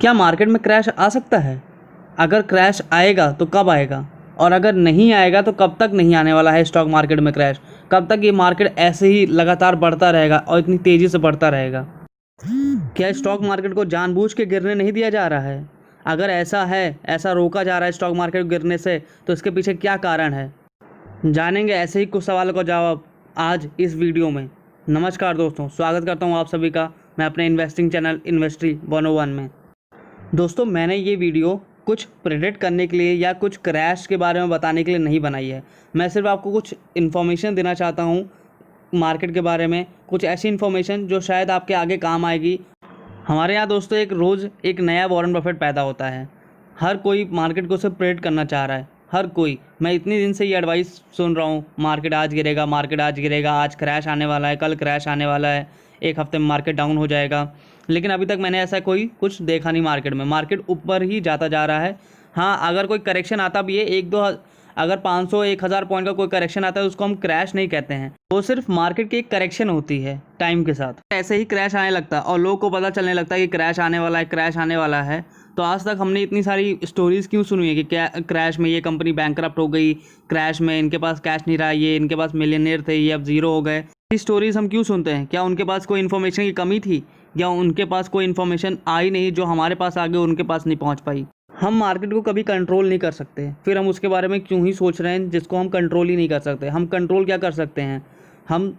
क्या मार्केट में क्रैश आ सकता है? अगर क्रैश आएगा तो कब आएगा, और अगर नहीं आएगा तो कब तक नहीं आने वाला है स्टॉक मार्केट में क्रैश? कब तक ये मार्केट ऐसे ही लगातार बढ़ता रहेगा और इतनी तेज़ी से बढ़ता रहेगा? क्या स्टॉक मार्केट को जानबूझ के गिरने नहीं दिया जा रहा है? अगर ऐसा है, ऐसा रोका जा रहा है स्टॉक मार्केट को गिरने से, तो इसके पीछे क्या कारण है? जानेंगे ऐसे ही कुछ सवालों का जवाब आज इस वीडियो में। नमस्कार दोस्तों, स्वागत करता हूं आप सभी का मैं अपने इन्वेस्टिंग चैनल इन्वेस्ट्री 101 में। दोस्तों, मैंने ये वीडियो कुछ प्रेडिक्ट करने के लिए या कुछ क्रैश के बारे में बताने के लिए नहीं बनाई है। मैं सिर्फ आपको कुछ इन्फॉर्मेशन देना चाहता हूँ मार्केट के बारे में, कुछ ऐसी इन्फॉर्मेशन जो शायद आपके आगे काम आएगी। हमारे यहाँ दोस्तों एक रोज़ एक नया वॉरेन बफेट पैदा होता है। हर कोई मार्केट को सिर्फ प्रेडिक्ट करना चाह रहा है, हर कोई। मैं इतने दिन से ये एडवाइस सुन रहा हूँ, मार्केट आज गिरेगा, मार्केट आज गिरेगा, आज क्रैश आने वाला है, कल क्रैश आने वाला है, एक हफ्ते में मार्केट डाउन हो जाएगा। लेकिन अभी तक मैंने ऐसा कोई कुछ देखा नहीं मार्केट में। मार्केट ऊपर ही जाता जा रहा है। हाँ, अगर कोई करेक्शन आता भी है, अगर 500-1000 पॉइंट का कोई करेक्शन आता है, उसको हम क्रैश नहीं कहते हैं। वो सिर्फ मार्केट की एक करेक्शन होती है टाइम के साथ। ऐसे ही क्रैश आने लगता है और लोगों को पता चलने लगता है कि क्रैश आने वाला है, क्रैश आने वाला है। तो आज तक हमने इतनी सारी स्टोरीज़ क्यों सुनी है कि क्या क्रैश में ये कंपनी बैंकरप्ट हो गई, क्रैश में इनके पास कैश नहीं रहा, ये इनके पास मिलियनेयर थे, ये अब ज़ीरो हो गए। ये स्टोरीज़ हम क्यों सुनते हैं? क्या उनके पास कोई इन्फॉर्मेशन की कमी थी, या उनके पास कोई इन्फॉर्मेशन आई नहीं जो हमारे पास आगे उनके पास नहीं पहुंच पाई? हम मार्केट को कभी कंट्रोल नहीं कर सकते, फिर हम उसके बारे में क्यों ही सोच रहे हैं जिसको हम कंट्रोल ही नहीं कर सकते। हम कंट्रोल क्या कर सकते हैं? हम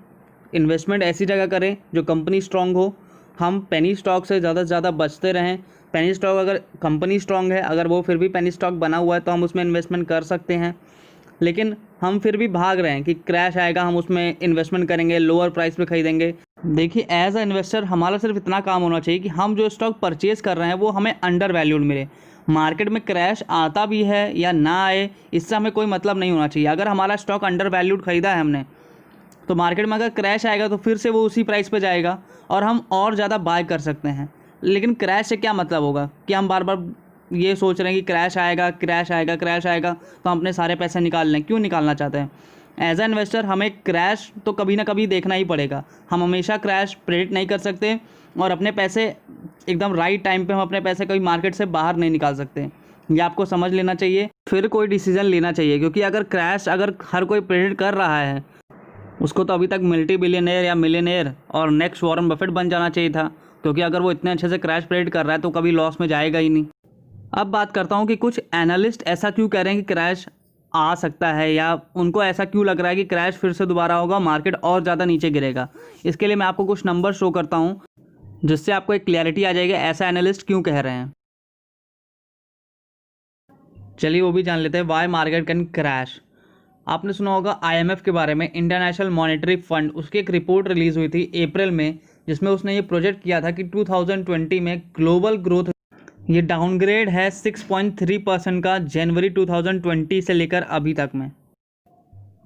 इन्वेस्टमेंट ऐसी जगह करें जो कंपनी स्ट्रांग हो। हम पेनी स्टॉक से ज़्यादा बचते रहें। पेनी स्टॉक, अगर कंपनी स्ट्रांग है, अगर वो फिर भी पेनी स्टॉक बना हुआ है, तो हम उसमें इन्वेस्टमेंट कर सकते हैं। लेकिन हम फिर भी भाग रहे हैं कि क्रैश आएगा, हम उसमें इन्वेस्टमेंट करेंगे, लोअर प्राइस पे खरीदेंगे। देखिए, एज अ इन्वेस्टर हमारा सिर्फ इतना काम होना चाहिए कि हम जो स्टॉक परचेज़ कर रहे हैं वो हमें अंडर वैल्यूड मिले। मार्केट में क्रैश आता भी है या ना आए, इससे हमें कोई मतलब नहीं होना चाहिए। अगर हमारा स्टॉक अंडर वैल्यूड ख़रीदा है हमने, तो मार्केट में अगर क्रैश आएगा तो फिर से वो उसी प्राइस पे जाएगा और हम और ज़्यादा बाय कर सकते हैं। लेकिन क्रैश से क्या मतलब होगा कि हम बार बार ये सोच रहे हैं कि क्रैश आएगा, क्रैश आएगा, क्रैश आएगा, तो हम अपने सारे पैसे निकाल लें। क्यों निकालना चाहते हैं? एज अ इन्वेस्टर हमें क्रैश तो कभी ना कभी देखना ही पड़ेगा। हम हमेशा क्रैश प्रेडिक्ट नहीं कर सकते और अपने पैसे एकदम राइट टाइम पे हम अपने पैसे कभी मार्केट से बाहर नहीं निकाल सकते। ये आपको समझ लेना चाहिए, फिर कोई डिसीजन लेना चाहिए। क्योंकि अगर हर कोई प्रेडिक्ट कर रहा है, उसको तो अभी तक मल्टी बिलियनेयर या मिलियनेयर और नेक्स्ट वॉरेन बफेट बन जाना चाहिए था। क्योंकि अगर वो इतने अच्छे से क्रैश प्रेडिक्ट कर रहा है तो कभी लॉस में जाएगा ही नहीं। अब बात करता हूँ कि कुछ एनालिस्ट ऐसा क्यों कह रहे हैं कि क्रैश आ सकता है, या उनको ऐसा क्यों लग रहा है कि क्रैश फिर से दोबारा होगा, मार्केट और ज़्यादा नीचे गिरेगा। इसके लिए मैं आपको कुछ नंबर शो करता हूँ जिससे आपको एक क्लैरिटी आ जाएगी ऐसा एनालिस्ट क्यों कह रहे हैं। चलिए वो भी जान लेते हैं, वाई मार्केट कैन क्रैश। आपने सुना होगा IMF के बारे में, इंटरनेशनल मॉनेटरी फंड, उसकी एक रिपोर्ट रिलीज़ हुई थी अप्रैल में, जिसमें उसने ये प्रोजेक्ट किया था कि 2020 में ग्लोबल ग्रोथ ये डाउनग्रेड है 6.3% का जनवरी 2020 से लेकर अभी तक में।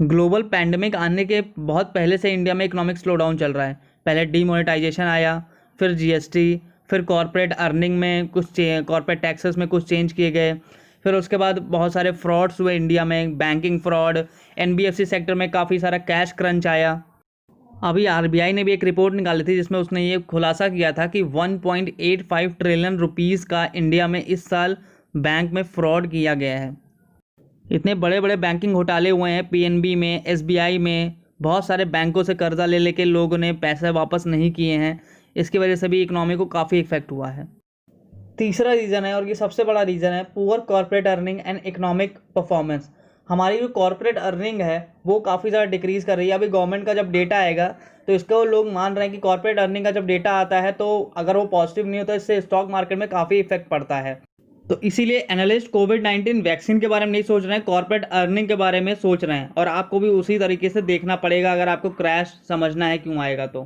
ग्लोबल पैंडेमिक आने के बहुत पहले से इंडिया में इकोनॉमिक स्लोडाउन चल रहा है। पहले डीमोनेटाइजेशन आया, फिर GST, फिर कॉर्पोरेट अर्निंग में कुछ कॉर्पोरेट टैक्सेस में कुछ चेंज किए गए, फिर उसके बाद बहुत सारे फ्रॉड्स हुए इंडिया में, बैंकिंग फ्रॉड, NBFC सेक्टर में काफ़ी सारा कैश क्रंच आया। अभी RBI ने भी एक रिपोर्ट निकाली थी जिसमें उसने ये खुलासा किया था कि 1.85 ट्रिलियन रुपीज़ का इंडिया में इस साल बैंक में फ्रॉड किया गया है। इतने बड़े बड़े बैंकिंग घोटाले हुए हैं, PNB में, SBI में, बहुत सारे बैंकों से कर्जा ले लेके लोगों ने पैसे वापस नहीं किए हैं। इसकी वजह से भी इकोनॉमी को काफ़ी इफेक्ट हुआ है। तीसरा रीज़न है, और ये सबसे बड़ा रीज़न है, poor corporate earning and economic performance. हमारी जो कॉर्पोरेट अर्निंग है वो काफ़ी ज़्यादा डिक्रीज़ कर रही है। अभी गवर्नमेंट का जब डेटा आएगा तो इसको लोग मान रहे हैं कि कॉर्पोरेट अर्निंग का जब डेटा आता है तो अगर वो पॉजिटिव नहीं होता तो इससे स्टॉक मार्केट में काफ़ी इफेक्ट पड़ता है। तो इसीलिए एनालिस्ट कोविड-19 वैक्सीन के बारे में नहीं सोच रहे हैं, कॉर्पोरेट अर्निंग के बारे में सोच रहे हैं। और आपको भी उसी तरीके से देखना पड़ेगा अगर आपको क्रैश समझना है क्यों आएगा। तो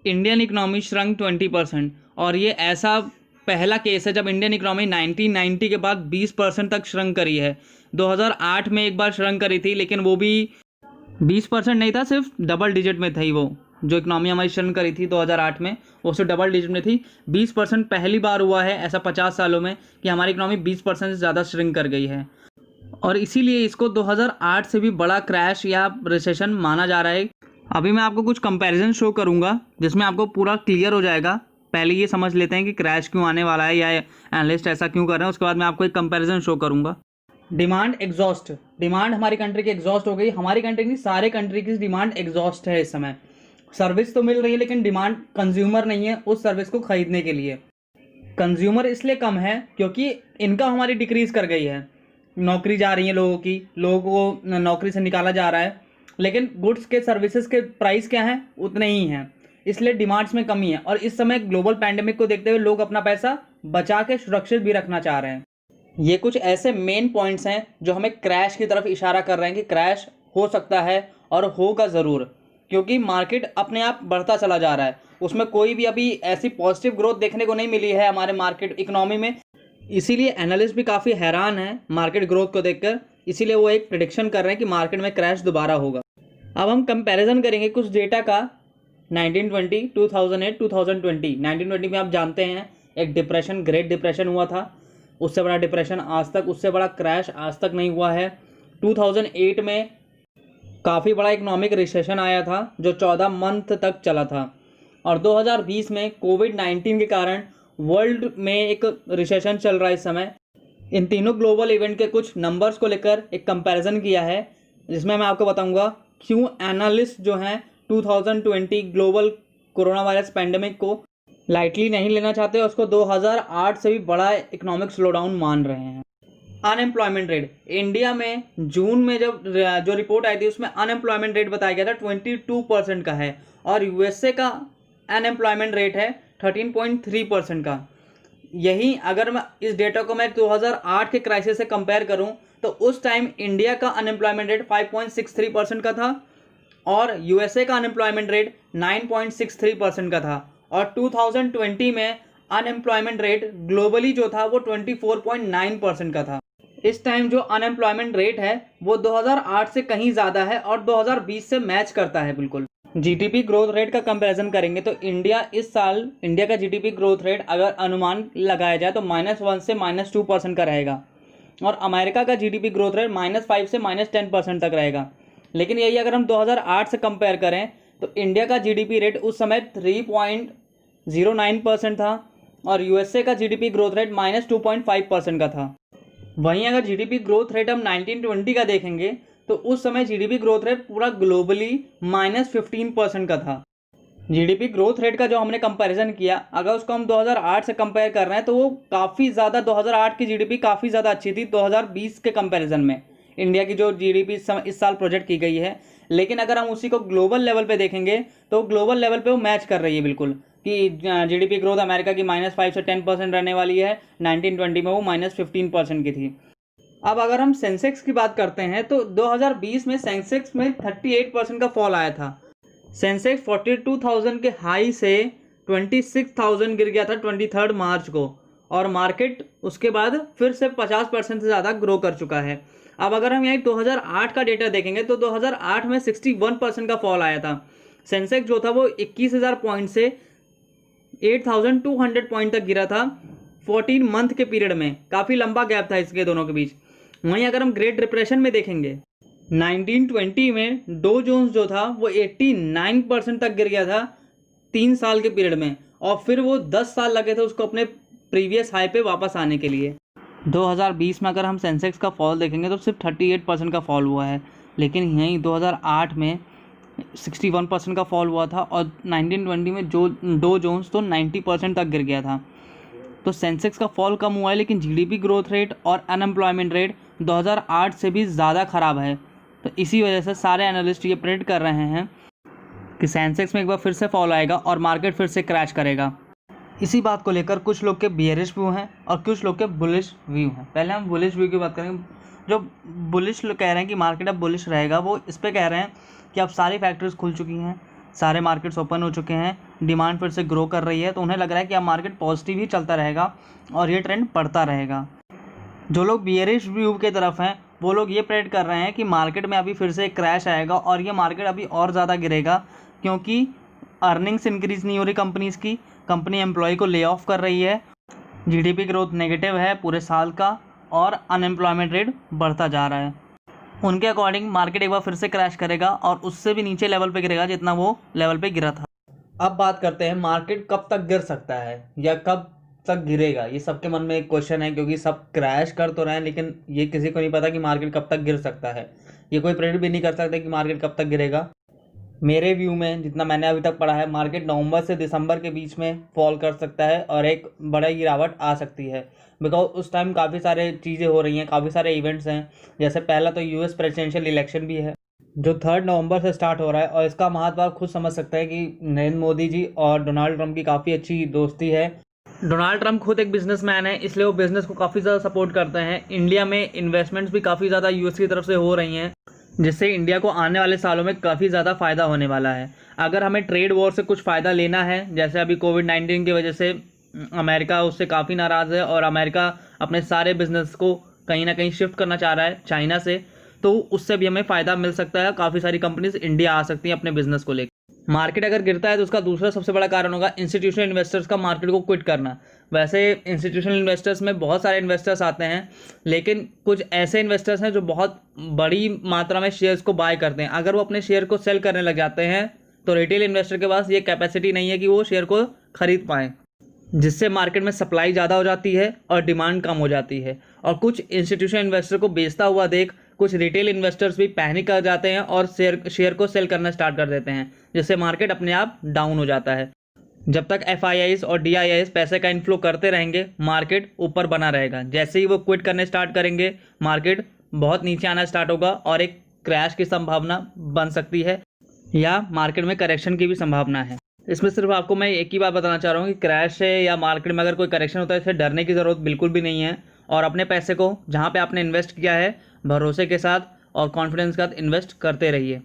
इंडियन इकोनॉमी श्रंक 20%, और ये ऐसा पहला केस है जब इंडियन इकोनॉमी 1990 के बाद 20% तक श्रंक करी है। 2008 में एक बार श्रंक करी थी, लेकिन वो भी 20% नहीं था, सिर्फ डबल डिजिट में थी। वो जो इकोनॉमी हमारी श्रंक करी थी 2008 में, वो सिर्फ डबल डिजिट में थी। 20% पहली बार हुआ है ऐसा 50 सालों में कि हमारी इकोनॉमी 20% से ज़्यादा श्रिंक कर गई है। और इसीलिए इसको 2008 से भी बड़ा क्रैश या रिसेशन माना जा रहा है। अभी मैं आपको कुछ कंपैरिजन शो करूंगा जिसमें आपको पूरा क्लियर हो जाएगा पहले ये समझ लेते हैं कि क्रैश क्यों आने वाला है या एनालिस्ट ऐसा क्यों कर रहे हैं, उसके बाद मैं आपको एक कंपैरिजन शो करूंगा। डिमांड एग्जॉस्ट, डिमांड हमारी कंट्री की एग्जॉस्ट हो गई। हमारी कंट्री की, सारे कंट्री की डिमांड एग्जॉस्ट है इस समय। सर्विस तो मिल रही है लेकिन डिमांड, कंज्यूमर नहीं है उस सर्विस को खरीदने के लिए। कंज्यूमर इसलिए कम है क्योंकि इनकम हमारी डिक्रीज कर गई है, नौकरी जा रही है लोगों की, लोगों को नौकरी से निकाला जा रहा है, लेकिन गुड्स के सर्विसेज के प्राइस क्या हैं उतने ही हैं, इसलिए डिमांड्स में कमी है। और इस समय ग्लोबल पैंडेमिक को देखते हुए लोग अपना पैसा बचा के सुरक्षित भी रखना चाह रहे हैं। ये कुछ ऐसे मेन पॉइंट्स हैं जो हमें क्रैश की तरफ इशारा कर रहे हैं कि क्रैश हो सकता है और होगा ज़रूर, क्योंकि मार्केट अपने आप बढ़ता चला जा रहा है। उसमें कोई भी अभी ऐसी पॉजिटिव ग्रोथ देखने को नहीं मिली है हमारे मार्केट इकोनॉमी में, इसीलिए एनालिस्ट भी काफ़ी हैरान है मार्केट ग्रोथ को देखकर। इसीलिए वो एक प्रेडिक्शन कर रहे हैं कि मार्केट में क्रैश दोबारा होगा। अब हम कंपैरिजन करेंगे कुछ डेटा का 1920, 2008, 2020। 1920 में आप जानते हैं एक डिप्रेशन, ग्रेट डिप्रेशन हुआ था, उससे बड़ा डिप्रेशन आज तक, उससे बड़ा क्रैश आज तक नहीं हुआ है। 2008 में काफ़ी बड़ा इकोनॉमिक रिसेशन आया था जो 14 मंथ तक चला था। और 2020 में कोविड-19 के कारण वर्ल्ड में एक रिसेशन चल रहा है इस समय। इन तीनों ग्लोबल इवेंट के कुछ नंबर्स को लेकर एक कंपैरिजन किया है, जिसमें मैं आपको बताऊंगा क्यों एनालिस्ट जो हैं 2020 ग्लोबल कोरोना वायरस पैंडेमिक को लाइटली नहीं लेना चाहते और उसको 2008 से भी बड़ा इकोनॉमिक स्लोडाउन मान रहे हैं। अनएम्प्लॉयमेंट रेट इंडिया में जून में जब जो रिपोर्ट आई थी उसमें अनएम्प्लॉयमेंट रेट बताया गया था 22% का है, और यूएसए का अनएम्प्लॉयमेंट रेट है 13.3% का। यही अगर मैं इस डेटा को मैं 2008 के क्राइसिस से कंपेयर करूं तो उस टाइम इंडिया का अनएम्प्लॉयमेंट रेट 5.63% का था और यूएसए का अनएम्प्लॉयमेंट रेट 9.63% का था। और 2020 में अनएम्प्लॉयमेंट रेट ग्लोबली जो था वो 24.9% का था। इस टाइम जो अनएम्प्लॉयमेंट रेट है वो 2008 से कहीं ज़्यादा है और 2020 से मैच करता है बिल्कुल। जीडीपी ग्रोथ रेट का कंपैरिजन करेंगे तो इस साल इंडिया का जीडीपी ग्रोथ रेट अगर अनुमान लगाया जाए तो -1 से -2% का रहेगा, और अमेरिका का जीडीपी ग्रोथ रेट -5 से -10% तक रहेगा। लेकिन यही अगर हम 2008 से कंपेयर करें तो इंडिया का जीडीपी रेट उस समय 3.09% था और यूएसए का जीडीपी ग्रोथ रेट -2.5% का था। वहीं अगर जीडीपी ग्रोथ रेट हम 1920 का देखेंगे तो उस समय जीडीपी ग्रोथ रेट पूरा ग्लोबली -15% का था। जीडीपी ग्रोथ रेट का जो हमने कंपैरिजन किया, अगर उसको हम 2008 से कंपेयर कर रहे हैं तो वो काफ़ी ज़्यादा, 2008 की जीडीपी काफ़ी ज़्यादा अच्छी थी 2020 के कंपैरिजन में। इंडिया की जो जीडीपी इस साल प्रोजेक्ट की गई है, लेकिन अगर हम उसी को ग्लोबल लेवल पे देखेंगे तो ग्लोबल लेवल पे वो मैच कर रही है बिल्कुल, कि जीडीपी ग्रोथ अमेरिका की -5 से 10% रहने वाली है, 1920 में वो -15% की थी। अब अगर हम सेंसेक्स की बात करते हैं तो 2020 में सेंसेक्स में 38% का फॉल आया था। सेंसेक्स 42,000 के हाई से 26,000 गिर गया था 23 मार्च को, और मार्केट उसके बाद फिर से 50% से ज़्यादा ग्रो कर चुका है। अब अगर हम यहाँ 2008 का डेटा देखेंगे तो 2008 में 61% का फॉल आया था। सेंसेक्स जो था वो 21,000 पॉइंट से 8,200 पॉइंट तक गिरा था 14 मंथ के पीरियड में। काफ़ी लंबा गैप था इसके दोनों के बीच। वहीं अगर हम ग्रेट डिप्रेशन में देखेंगे 1920 में डो जोन्स जो था वो 89% तक गिर गया था 3 साल के पीरियड में, और फिर वो 10 साल लगे थे उसको अपने प्रीवियस हाई पे वापस आने के लिए। 2020 में अगर हम सेंसेक्स का फॉल देखेंगे तो सिर्फ 38% का फॉल हुआ है, लेकिन यहीं 2008 में 61% का फॉल हुआ था और 1920 में जो डो जोन्स तो 90% तक गिर गया था। तो सेंसेक्स का फॉल कम हुआ है, लेकिन जीडीपी ग्रोथ रेट और अनएम्प्लॉयमेंट रेट 2008 से भी ज़्यादा ख़राब है। तो इसी वजह से सारे एनालिस्ट ये प्रेडिक्ट कर रहे हैं कि सेंसेक्स में एक बार फिर से फॉल आएगा और मार्केट फिर से क्रैश करेगा। इसी बात को लेकर कुछ लोग के बियरिश व्यू हैं और कुछ लोग के बुलिश व्यू हैं। पहले हम बुलिश व्यू की बात करेंगे। जो बुलिश लोग कह रहे हैं कि मार्केट अब बुलिश रहेगा, वो इस पे कह रहे हैं कि अब सारी फैक्ट्रीज खुल चुकी हैं, सारे मार्केट्स ओपन हो चुके हैं, डिमांड फिर से ग्रो कर रही है, तो उन्हें लग रहा है कि अब मार्केट पॉजिटिव ही चलता रहेगा और ये ट्रेंड बढ़ता रहेगा। जो लोग बियरिश व्यू की तरफ हैं वो लोग ये प्रेडिक्ट कर रहे हैं कि मार्केट में अभी फिर से क्रैश आएगा और ये मार्केट अभी और ज़्यादा गिरेगा, क्योंकि अर्निंग्स इंक्रीज़ नहीं हो रही कंपनीज़ की, कंपनी एम्प्लॉय को ले ऑफ कर रही है, जीडीपी ग्रोथ नेगेटिव है पूरे साल का और अनएम्प्लॉयमेंट रेट बढ़ता जा रहा है। उनके अकॉर्डिंग मार्केट एक बार फिर से क्रैश करेगा और उससे भी नीचे लेवल पे गिरेगा जितना वो लेवल पे गिरा था। अब बात करते हैं मार्केट कब तक गिर सकता है या कब तक गिरेगा। ये सबके मन में एक क्वेश्चन है, क्योंकि सब क्रैश कर तो रहे हैं, लेकिन ये किसी को नहीं पता कि मार्केट कब तक गिर सकता है। ये कोई प्रेडिक्ट भी नहीं कर सकता कि मार्केट कब तक गिरेगा। मेरे व्यू में जितना मैंने अभी तक पढ़ा है, मार्केट नवंबर से दिसंबर के बीच में फॉल कर सकता है और एक बड़ा गिरावट आ सकती है। बिकॉज उस टाइम काफ़ी सारे चीज़ें हो रही हैं, काफ़ी सारे इवेंट्स हैं। जैसे पहला तो यूएस प्रेसिडेंशियल इलेक्शन भी है जो 3 नवंबर से स्टार्ट हो रहा है, और इसका महत्व आप खुद समझ सकते हैं कि नरेंद्र मोदी जी और डोनाल्ड ट्रंप की काफ़ी अच्छी दोस्ती है। डोनाल्ड ट्रंप खुद एक बिजनेसमैन है, इसलिए वो बिजनेस को काफ़ी ज़्यादा सपोर्ट करते हैं। इंडिया में इन्वेस्टमेंट्स भी काफ़ी ज़्यादा यूएस की तरफ से हो रही हैं, जिससे इंडिया को आने वाले सालों में काफ़ी ज़्यादा फ़ायदा होने वाला है। अगर हमें ट्रेड वॉर से कुछ फ़ायदा लेना है, जैसे अभी कोविड-19 की वजह से अमेरिका उससे काफ़ी नाराज़ है और अमेरिका अपने सारे बिजनेस को कहीं ना कहीं शिफ्ट करना चाह रहा है चाइना से, तो उससे भी हमें फ़ायदा मिल सकता है। काफ़ी सारी कंपनीज इंडिया आ सकती हैं अपने बिजनेस को लेकर। मार्केट अगर गिरता है तो उसका दूसरा सबसे बड़ा कारण होगा इंस्टीट्यूशनल इन्वेस्टर्स का मार्केट को क्विट करना। वैसे इंस्टीट्यूशनल इन्वेस्टर्स में बहुत सारे इन्वेस्टर्स आते हैं, लेकिन कुछ ऐसे इन्वेस्टर्स हैं जो बहुत बड़ी मात्रा में शेयर्स को बाय करते हैं। अगर वो अपने शेयर को सेल करने लग जाते हैं तो रिटेल इन्वेस्टर के पास ये कैपेसिटी नहीं है कि वो शेयर को खरीद पाएँ, जिससे मार्केट में सप्लाई ज़्यादा हो जाती है और डिमांड कम हो जाती है। और कुछ इंस्टीट्यूशनल इन्वेस्टर को बेचता हुआ देख कुछ रिटेल इन्वेस्टर्स भी पैनिक कर जाते हैं और शेयर को सेल करना स्टार्ट कर देते हैं, जिससे मार्केट अपने आप डाउन हो जाता है। जब तक FIIs और DIIs पैसे का इन्फ्लो करते रहेंगे, मार्केट ऊपर बना रहेगा। जैसे ही वो क्विट करने स्टार्ट करेंगे, मार्केट बहुत नीचे आना स्टार्ट होगा और एक क्रैश की संभावना बन सकती है, या मार्केट में करेक्शन की भी संभावना है। इसमें सिर्फ आपको मैं एक ही बात बताना चाह रहा हूँ कि क्रैश है या मार्केट में अगर कोई करेक्शन होता है, इससे डरने की ज़रूरत बिल्कुल भी नहीं है। और अपने पैसे को जहाँ पे आपने इन्वेस्ट किया है, भरोसे के साथ और कॉन्फिडेंस के साथ इन्वेस्ट करते रहिए।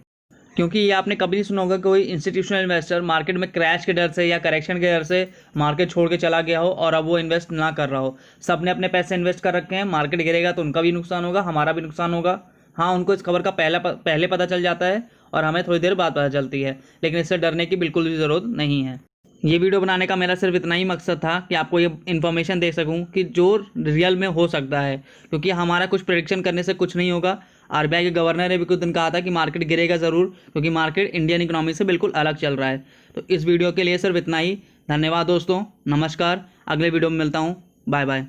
क्योंकि ये आपने कभी नहीं सुना होगा कोई इंस्टीट्यूशनल इन्वेस्टर मार्केट में क्रैश के डर से या करेक्शन के डर से मार्केट छोड़ के चला गया हो और अब वो इन्वेस्ट ना कर रहा हो। सब ने अपने पैसे इन्वेस्ट कर रखे हैं, मार्केट गिरेगा तो उनका भी नुकसान होगा, हमारा भी नुकसान होगा। हाँ, उनको इस खबर का पहले पता चल जाता है और हमें थोड़ी देर बाद पता चलती है, लेकिन इससे डरने की बिल्कुल भी ज़रूरत नहीं है। ये वीडियो बनाने का मेरा सिर्फ इतना ही मकसद था कि आपको ये इन्फॉर्मेशन दे सकूं कि जो रियल में हो सकता है, क्योंकि हमारा कुछ प्रेडिक्शन करने से कुछ नहीं होगा। RBI के गवर्नर ने भी कुछ दिन कहा था कि मार्केट गिरेगा ज़रूर, क्योंकि मार्केट इंडियन इकोनॉमी से बिल्कुल अलग चल रहा है। तो इस वीडियो के लिए सिर्फ इतना ही। धन्यवाद दोस्तों, नमस्कार। अगले वीडियो में मिलता हूँ, बाय बाय।